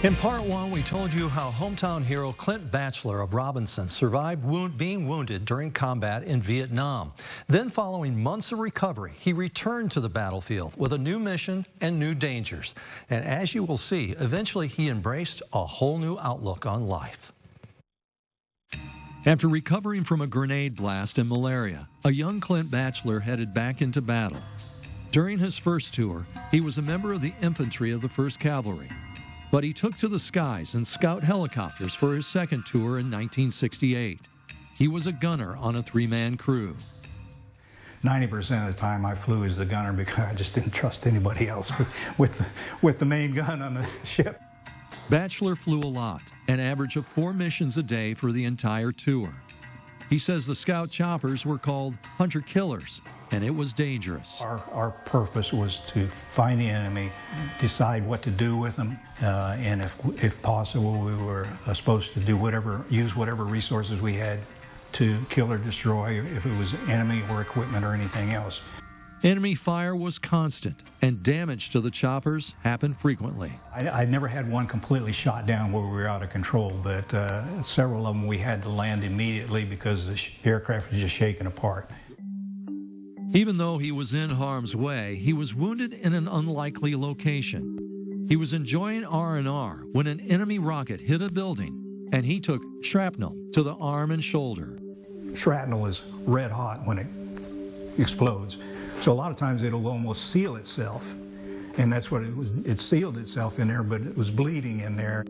In part one, we told you how hometown hero Clint Batcheller of Robinson survived being wounded during combat in Vietnam. Then, following months of recovery, he returned to the battlefield with a new mission and new dangers. And as you will see, eventually he embraced a whole new outlook on life. After recovering from a grenade blast and malaria, a young Clint Batcheller headed back into battle. During his first tour, he was a member of the infantry of the 1st Cavalry. But he took to the skies in scout helicopters for his second tour in 1968. He was a gunner on a 3-man crew. 90% of the time I flew as the gunner because I just didn't trust anybody else with the main gun on the ship. Batcheller flew a lot, an average of 4 missions a day for the entire tour. He says the scout choppers were called hunter-killers, and it was dangerous. Our purpose was to find the enemy, decide what to do with them, and if possible, we were supposed to do use whatever resources we had to kill or destroy, if it was enemy or equipment or anything else. Enemy fire was constant, and damage to the choppers happened frequently. I never had one completely shot down where we were out of control, but several of them we had to land immediately because the aircraft was just shaking apart. Even though he was in harm's way, he was wounded in an unlikely location. He was enjoying R&R when an enemy rocket hit a building, and he took shrapnel to the arm and shoulder. Shrapnel is red hot when it explodes. So a lot of times it'll almost seal itself, and that's what it was. It sealed itself in there, but it was bleeding in there.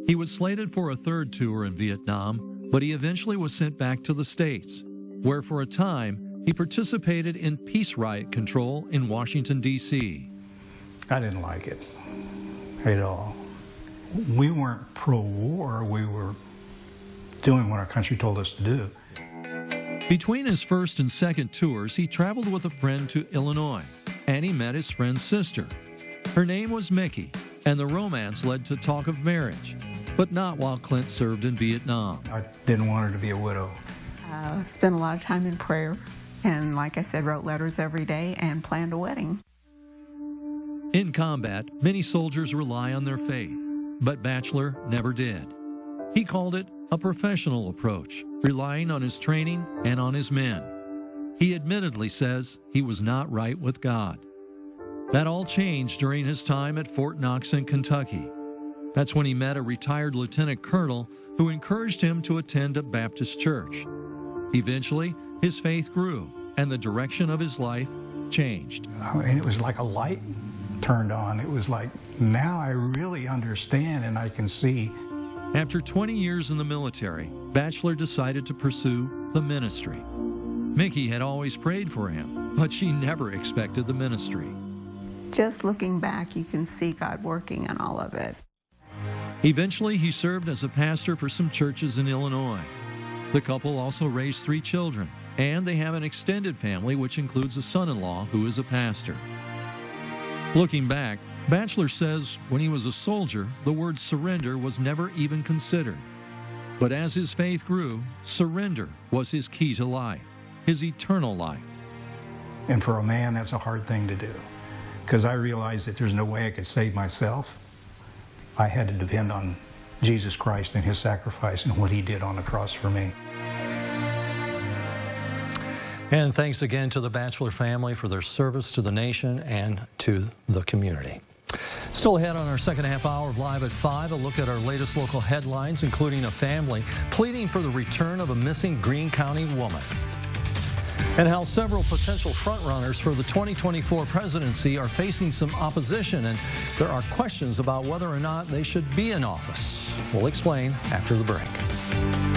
He was slated for a 3rd tour in Vietnam, but he eventually was sent back to the States, where for a time he participated in peace riot control in Washington, D.C. I didn't like it at all. We weren't pro-war. We were doing what our country told us to do. Between his 1st and 2nd tours, he traveled with a friend to Illinois, and he met his friend's sister. Her name was Mickey, and the romance led to talk of marriage, but not while Clint served in Vietnam. I didn't want her to be a widow. Spent a lot of time in prayer, and like I said, wrote letters every day and planned a wedding. In combat, many soldiers rely on their faith, but Batcheller never did. He called it a professional approach, relying on his training and on his men. He admittedly says he was not right with God. That all changed during his time at Fort Knox in Kentucky. That's when he met a retired lieutenant colonel who encouraged him to attend a Baptist church. Eventually, his faith grew, and the direction of his life changed. And it was like a light turned on. It was like, now I really understand and I can see. After 20 years in the military, Batcheller decided to pursue the ministry. Mickey had always prayed for him, but she never expected the ministry. Just looking back, you can see God working in all of it. Eventually, he served as a pastor for some churches in Illinois. The couple also raised 3 children, and they have an extended family, which includes a son-in-law who is a pastor. Looking back, Batcheller says when he was a soldier, the word surrender was never even considered. But as his faith grew, surrender was his key to life, his eternal life. And for a man, that's a hard thing to do, because I realized that there's no way I could save myself. I had to depend on Jesus Christ and his sacrifice and what he did on the cross for me. And thanks again to the Batcheller family for their service to the nation and to the community. Still ahead on our second half hour of Live at 5, a look at our latest local headlines, including a family pleading for the return of a missing Greene County woman. And how several potential frontrunners for the 2024 presidency are facing some opposition, and there are questions about whether or not they should be in office. We'll explain after the break.